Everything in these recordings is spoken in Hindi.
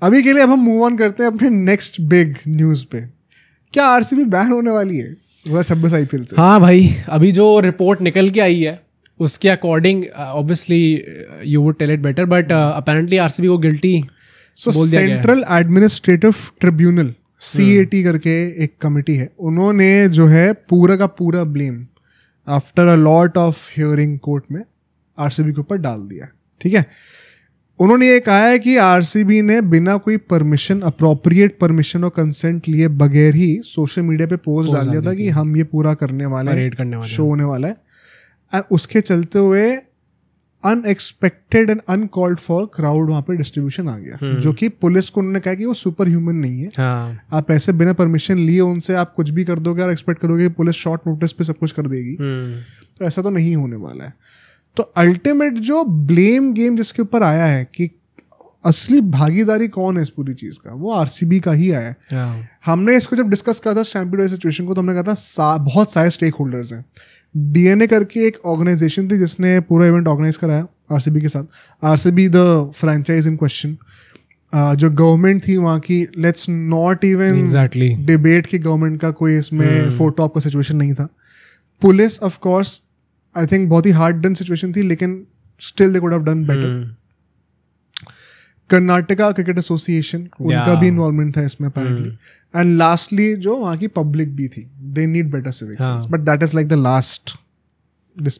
अभी के लिए अब हम मूव ऑन करते हैं अपने नेक्स्ट बिग न्यूज़ पे। क्या आरसीबी बैन होने वाली है 2026 आईपीएल से? हाँ भाई, अभी जो रिपोर्ट निकल के आई है उसके according obviously you would tell it better, but apparently RCB को गिल्टी बोल दिया गया है। सेंट्रल एडमिनिस्ट्रेटिव ट्रिब्यूनल CAT करके एक कमिटी है, उन्होंने जो है पूरा का पूरा blame after a lot of hearing court में आरसीबी के ऊपर डाल दिया। ठीक है, उन्होंने ये कहा है कि आरसीबी ने बिना कोई परमिशन, अप्रोप्रिएट परमिशन और कंसेंट लिए बगैर ही सोशल मीडिया पे पोस्ट डाल दिया था कि हम ये पूरा करने वाले हैं, शो होने वाला है, और उसके चलते हुए unexpected and uncalled for crowd वहाँ पे डिस्ट्रीब्यूशन आ गया, जो कि पुलिस को उन्होंने कहा कि वो सुपर ह्यूमन नहीं है। आप ऐसे बिना परमिशन लिए उनसे आप कुछ भी कर दोगे और एक्सपेक्ट करोगे कि पुलिस शॉर्ट नोटिस पे सब कुछ कर देगी, तो ऐसा तो नहीं होने वाला है। तो अल्टीमेट जो ब्लेम गेम जिसके ऊपर आया है कि असली भागीदारी कौन है इस पूरी चीज़ का, वो आरसीबी का ही आया है। हमने इसको जब डिस्कस करा था स्टैम्पीड सिचुएशन को, तो हमने कहा था बहुत सारे स्टेक होल्डर्स हैं। DNA करके एक ऑर्गेनाइजेशन थी जिसने पूरा इवेंट ऑर्गेनाइज कराया आरसीबी के साथ, RCB the franchise in question. जो गवर्नमेंट थी वहाँ की, लेट्स नॉट इवन डिबेट कि गवर्नमेंट का कोई इसमें फोटो ऑप का सिचुएशन नहीं था। Police of course I think बहुत ही हार्ड डन सिचुएशन थी, लेकिन still they could have done better. Karnataka cricket association, उनका भी इन्वॉल्वमेंट था इसमें अपेरेंटली। एंड लास्टली जो वहाँ की पब्लिक भी थी, they need better civic sense, but that is like the last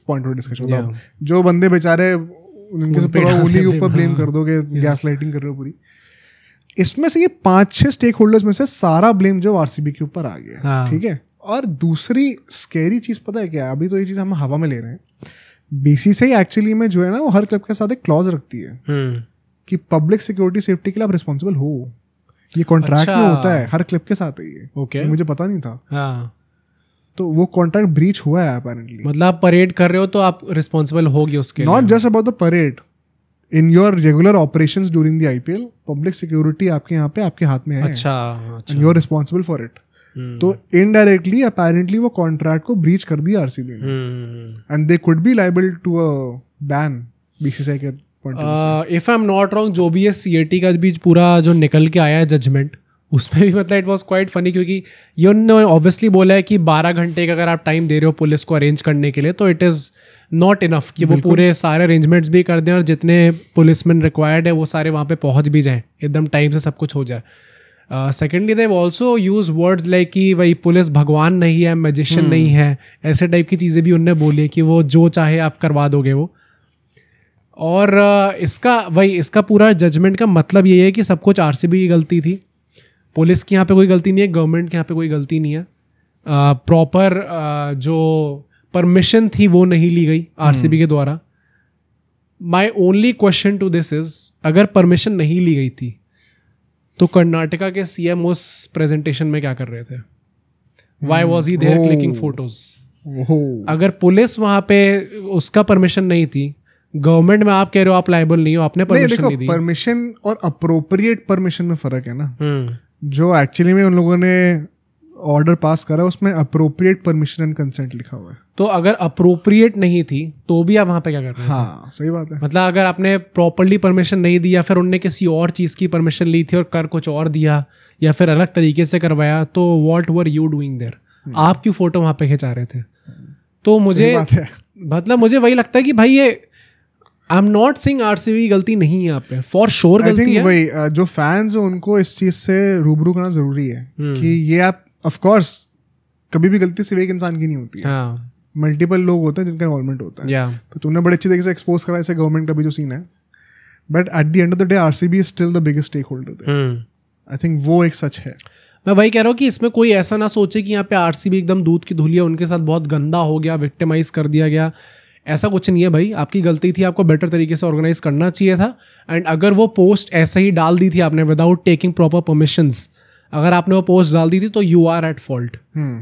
point of discussion. जो बंदे बेचारे उनके से पूरा उन्हीं के ऊपर ब्लेम कर दोगे, गैस लाइटिंग कर रहे हो पूरी। इसमें से ये 5-6 स्टेक होल्डर्स में से सारा ब्लेम जो आरसीबी के ऊपर आ गया। ठीक है, और दूसरी स्कैरी चीज़ पता है क्या, अभी तो ये चीज़ हम हवा में ले रहे हैं, बीसीसीआई एक्चुअली में जो है ना वो हर क्लब के साथ एक क्लॉज रखती है कि पब्लिक सिक्योरिटी सेफ्टी के लिए आप रिस्पॉन्सिबल हो। ये कॉन्ट्रैक्ट में होता है, हर क्लब के साथ है ये। Okay. मुझे पता नहीं था। तो वो कॉन्ट्रैक्ट ब्रीच हुआ है अपेरेंटली। मतलब आप परेड कर रहे हो तो आप रिस्पॉन्सिबल होगी उसके, not just about the parade, in your regular operations during the IPL, public security आपके यहाँ पे आपके हाथ में है। अच्छा। You are responsible for it. तो इनडायरेक्टली अपेरेंटली वो कॉन्ट्रैक्ट को ब्रीच कर दिया आरसीबी ने, and they could be liable to a ban BCCI के पॉइंट ऑफ व्यू से। If I am not wrong, जो भी है CAT का भी पूरा जो निकल के आया है जजमेंट, उसमें भी मतलब इट वाज क्वाइट फनी, क्योंकि ये उन्होंने ऑब्वियसली बोला है कि 12 घंटे का अगर आप टाइम दे रहे हो पुलिस को अरेंज करने के लिए, तो इट इज़ नॉट इनफ कि वो पूरे सारे अरेंजमेंट्स भी कर दें और जितने पुलिसमैन रिक्वायर्ड है वो सारे वहाँ पे पहुँच भी जाएँ, एकदम टाइम से सब कुछ हो जाए। Secondly they also use words like कि भाई पुलिस भगवान नहीं है, मैजिशियन नहीं है, ऐसे टाइप की चीज़ें भी उनने बोली है कि वो जो चाहे आप करवा दोगे वो। और इसका पूरा जजमेंट का मतलब ये है कि सब कुछ आरसीबी की गलती थी, पुलिस की यहाँ पे कोई गलती नहीं है, गवर्नमेंट के यहाँ पे कोई गलती नहीं है, प्रॉपर जो परमिशन थी वो नहीं ली गई आरसीबी के द्वारा। My only question to this is, अगर परमिशन नहीं ली गई थी तो कर्नाटका के CM उस प्रेजेंटेशन में क्या कर रहे थे? Why was he there clicking photos? अगर पुलिस वहाँ पे उसका परमिशन नहीं थी, गवर्नमेंट में आप कह रहे हो आप लायबल नहीं हो, आपने परमिशन नहीं दी। परमिशन और अप्रोप्रिएट परमिशन में फर्क है ना। जो एक्चुअली में उन लोगों ने ऑर्डर पास करा उसमें अप्रोप्रिएट परमिशन एंड कंसेंट लिखा हुआ है। तो अगर अप्रोप्रिएट नहीं थी तो भी आप वहाँ पे क्या कर रहे हैं? हाँ, सही बात है। मतलब अगर आपने प्रॉपर्ली परमिशन नहीं दी या फिर उनने किसी और चीज़ की परमिशन ली थी और कर कुछ और दिया या फिर अलग तरीके से करवाया, तो what were you doing there? आप क्यों फोटो वहाँ पे खिंचा रहे थे? तो मुझे मतलब मुझे वही लगता है कि भाई ये आई एम नॉट सेइंग आरसीबी की गलती नहीं है, यहाँ पे फॉर श्योर गलती है। वही जो फैंस हैं उनको इस चीज़ से रूबरू करना जरूरी है कि ये आप ऑफ कोर्स कभी भी गलती सिर्फ एक इंसान की नहीं होती है। मल्टीपल लोग होते हैं जिनका इन्वॉल्वमेंट होता है। तो तुमने बड़े अच्छी तरीके से एक्सपोज करा इसे गवर्नमेंट का भी जो सीन है, but at the end of the day RCB is still the biggest stakeholder. I think वो एक सच है। मैं वही कह रहा हूँ कि इसमें कोई ऐसा ना सोचे कि यहाँ पे आरसीबी एकदम दूध की धुलिया, उनके साथ बहुत गंदा हो गया, विक्टिमाइज कर दिया गया, ऐसा कुछ नहीं है भाई। आपकी गलती थी, आपको बेटर तरीके से ऑर्गेनाइज करना चाहिए था। एंड अगर वो पोस्ट ऐसे ही डाल दी थी आपने विदाउट टेकिंग प्रॉपर परमिशंस, अगर आपने वो पोस्ट डाल दी थी तो यू आर एट फॉल्ट।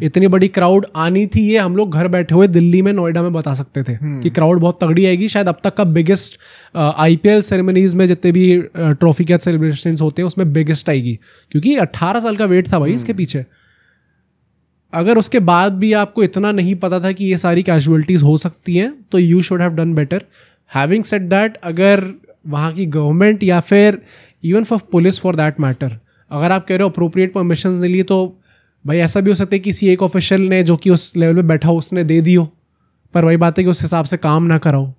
इतनी बड़ी क्राउड आनी थी, ये हम लोग घर बैठे हुए दिल्ली में, नोएडा में बता सकते थे कि क्राउड बहुत तगड़ी आएगी। शायद अब तक का बिगेस्ट आईपीएल सेरेमनीज में जितने भी ट्रॉफी कैच सेलिब्रेशंस होते हैं उसमें बिगेस्ट आएगी, क्योंकि 18 साल का वेट था भाई इसके पीछे। अगर उसके बाद भी आपको इतना नहीं पता था कि ये सारी कैजुअलिटीज़ हो सकती हैं, तो you should have done better. Having said that, अगर वहाँ की गवर्नमेंट या फिर even for police for that matter, अगर आप कह रहे हो अप्रोप्रिएट परमिशंस नहीं लिए, तो भाई ऐसा भी हो सकता है किसी एक ऑफिशियल ने जो कि उस लेवल पे बैठा हो उसने दे दी हो, पर वही बात है कि उस हिसाब से काम ना कराओ।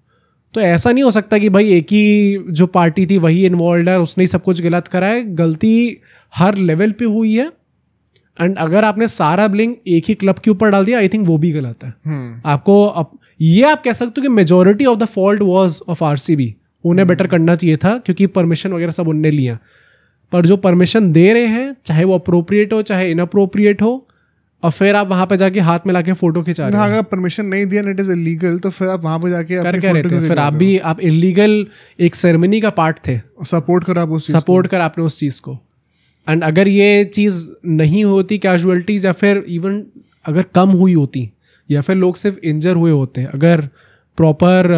तो ऐसा नहीं हो सकता कि भाई एक ही जो पार्टी थी वही इन्वॉल्व है, उसने ही सब कुछ गलत करा है। गलती हर लेवल पे हुई है, एंड अगर आपने सारा ब्लेम एक ही क्लब के ऊपर डाल दिया, आई थिंक वो भी गलत है। आपको ये आप कह सकते हो कि majority of the fault was of RCB, उन्हें बेटर करना चाहिए था क्योंकि परमिशन वगैरह सब उनने लिया। पर जो परमिशन दे रहे हैं, चाहे वो अप्रोप्रिएट हो चाहे इनअप्रोप्रिएट हो, और फिर आप वहां पे जाके हाथ में लाके फोटो खिंचा रहे हो। अगर परमिशन नहीं दिया, इट इज इलीगल, तो फिर आप वहां पे जाके कर क्या रहे थे? फिर आप इलीगल एक सेरेमनी का पार्ट थे, सपोर्ट कर आपने उस चीज को। एंड अगर ये चीज नहीं होती, कैजुअलिटीज या फिर इवन अगर कम हुई होती, या फिर लोग सिर्फ इंजर हुए होते, अगर प्रॉपर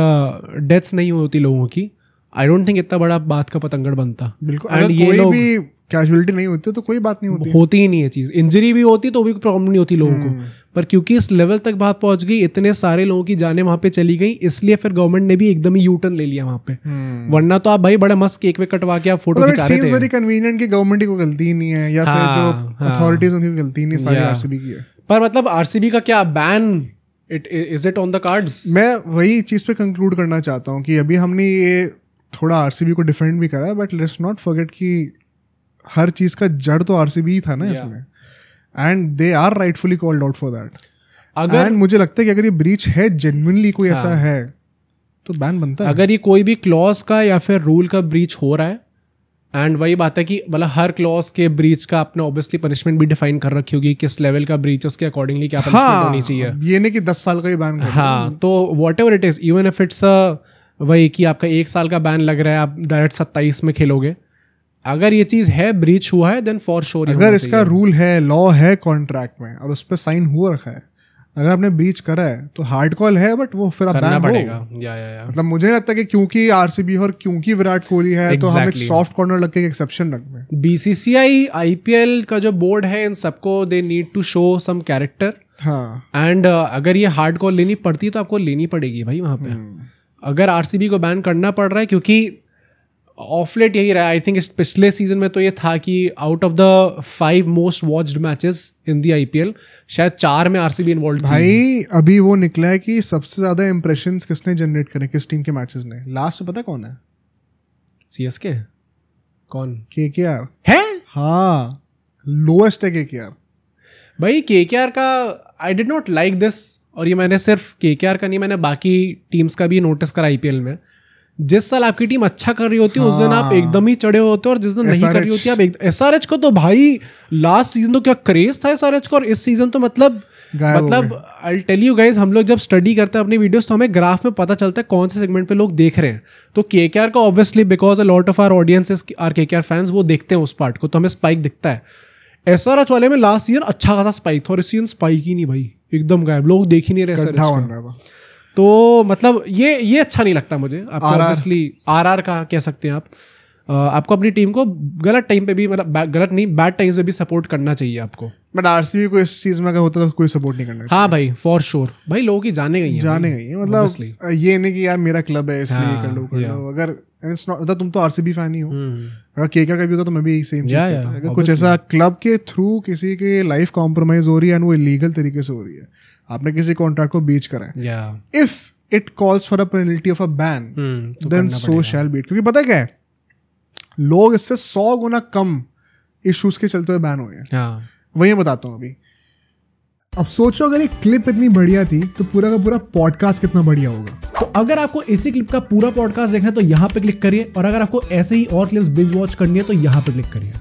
डेथ्स नहीं हुई होती लोगों की, आई डोंट थिंक इतना बड़ा बात का पतंगड़ बनता। बिल्कुल, अगर कोई भी कैजुअलिटी नहीं होती तो कोई बात नहीं होती ही नहीं है चीज़। इंजरी भी होती तो भी कोई प्रॉब्लम नहीं होती लोगों को, पर क्योंकि इस लेवल तक बात पहुंच गई, इतने सारे लोगों की जानें वहां पे चली गई, इसलिए फिर गवर्नमेंट ने भी एकदम ही यू टर्न ले लिया वहां पे। वरना तो आप भाई बड़े मस्त केक वे कटवा के आप फोटो खिंचा रहे थे। वेरी कन्वीनियंट कि गवर्नमेंट की कोई गलती नहीं है, या फिर जो अथॉरिटीज उनकी गलती नहीं, सारी आरसीबी की है। पर मतलब आरसीबी का क्या ban, is it on the cards? मैं वही चीज पे कंक्लूड करना चाहता हूँ कि अभी हमने ये थोड़ा आरसीबी को डिफेंड भी करा, बट लेट्स नॉट फॉरगेट कि हर चीज का जड़ तो आरसीबी ही था ना इसमें, and they are rightfully called out for that. अगर मुझे लगता है कि अगर ये ब्रीच है, जेन्युइनली कोई ऐसा है, तो बैन बनता है। अगर ये कोई भी क्लॉज का या फिर रूल का ब्रीच हो रहा है, एंड वही बात है कि मतलब हर क्लॉज के ब्रीच का आपने ऑब्वियसली पनिशमेंट भी डिफाइन कर रखी होगी, किस लेवल का ब्रीच, उसके अकॉर्डिंगली क्या पनिशमेंट होनी चाहिए। ये नहीं कि 10 साल का ही बैन। हाँ, तो what ever it is, even if it's वही कि आपका 1 साल का बैन लग रहा है, आप डायरेक्ट 27 में खेलोगे, अगर ये चीज है, ब्रीच हुआ है, देन फॉर श्योर। अगर इसका रूल है, लॉ है कॉन्ट्रैक्ट में, और उस पर साइन हुआ रखा है, अगर आपने ब्रीच करा है तो हार्ड कॉल है, बट वो फिर आप बैन पड़ेगा। मतलब मुझे नहीं लगता कि क्योंकि आरसीबी और क्योंकि विराट कोहली है तो हम एक सॉफ्ट कॉर्नर लग के एक्सेप्शन रख दें। बीसीसीआई, आईपीएल का जो बोर्ड है, इन सबको they need to show some character. हाँ, एंड अगर ये हार्ड कॉल लेनी पड़ती है तो आपको लेनी पड़ेगी भाई वहां पे। अगर आरसीबी को बैन करना पड़ रहा है, क्योंकि ऑफ लेट यही रहा, आई थिंक पिछले सीजन में तो ये था कि out of the 5 most watched matches in the IPL, शायद 4 में आरसीबी इन्वॉल्व थी। भाई अभी वो निकला है कि सबसे ज्यादा इंप्रेशंस किसने जनरेट करे, किस टीम के मैचेस ने। लास्ट में पता कौन है? सीएसके। कौन? केकेआर है। हाँ, लोएस्ट है केकेआर। भाई केकेआर का I did not like this, और ये मैंने सिर्फ केकेआर का नहीं, मैंने बाकी टीम्स का भी नोटिस करा आईपीएल में। जिस साल आपकी टीम अच्छा कर रही होती है, उस दिन आप एकदम ही चढ़े होते हो, और जिस दिन नहीं कर रही होती आप एसआरएच को तो भाई लास्ट सीजन तो क्या क्रेज था एसआरएच का, और इस सीजन तो मतलब आई टेल यू गाइज, हम लोग जब स्टडी करते हैं अपनी वीडियोस तो हमें ग्राफ में पता चलता है कौन से सेगमेंट पे लोग देख रहे हैं। तो केकेआर का obviously because a lot of our audiences are KKR fans, वो देखते हैं उस पार्ट को, तो हमें स्पाइक दिखता है। एसआरएच वाले में लास्ट सीजन अच्छा खासा स्पाइक था, और इस सीजन स्पाइक ही नहीं भाई, एकदम गायब, लोग देख ही नहीं रहे एसआरएच। तो मतलब ये अच्छा नहीं लगता मुझे। आपको ऑब्वियसली आरआर का कह सकते हैं आप, आपको अपनी टीम को गलत टाइम पे भी, मतलब गलत नहीं, बैड टाइम्स में भी सपोर्ट करना चाहिए आपको। बट आरसीबी को इस चीज में अगर होता तो कोई सपोर्ट नहीं करना चाहिए। हाँ भाई, फॉर श्योर भाई, लोगों की जाने गई है, मतलब ये नहीं कि यार मेरा क्लब है इसलिए कर लो। अगर तुम तो आरसीबी फैन ही हो, अगर केकेआर का भी होता तो मैं भी सेम चीज करता। अगर कुछ ऐसा क्लब के थ्रू किसी के लाइफ कॉम्प्रोमाइज हो रही है, वो इलीगल तरीके से हो रही है, आपने किसी कॉन्ट्रैक्ट को बीच करा है, if it calls for a penalty of a ban, then so shall be it. क्योंकि पता क्या है, लोग इससे 100 गुना कम इश्यूज के चलते हुए बैन हुए हैं। वही बताता हूँ अभी। अब सोचो अगर ये क्लिप इतनी बढ़िया थी तो पूरा का पूरा पॉडकास्ट कितना बढ़िया होगा। तो अगर आपको इसी क्लिप का पूरा पॉडकास्ट देखना है तो यहाँ पे क्लिक करिए, और अगर आपको ऐसे ही और क्लिप्स बिंज वॉच करनी है तो यहाँ पे क्लिक करिए।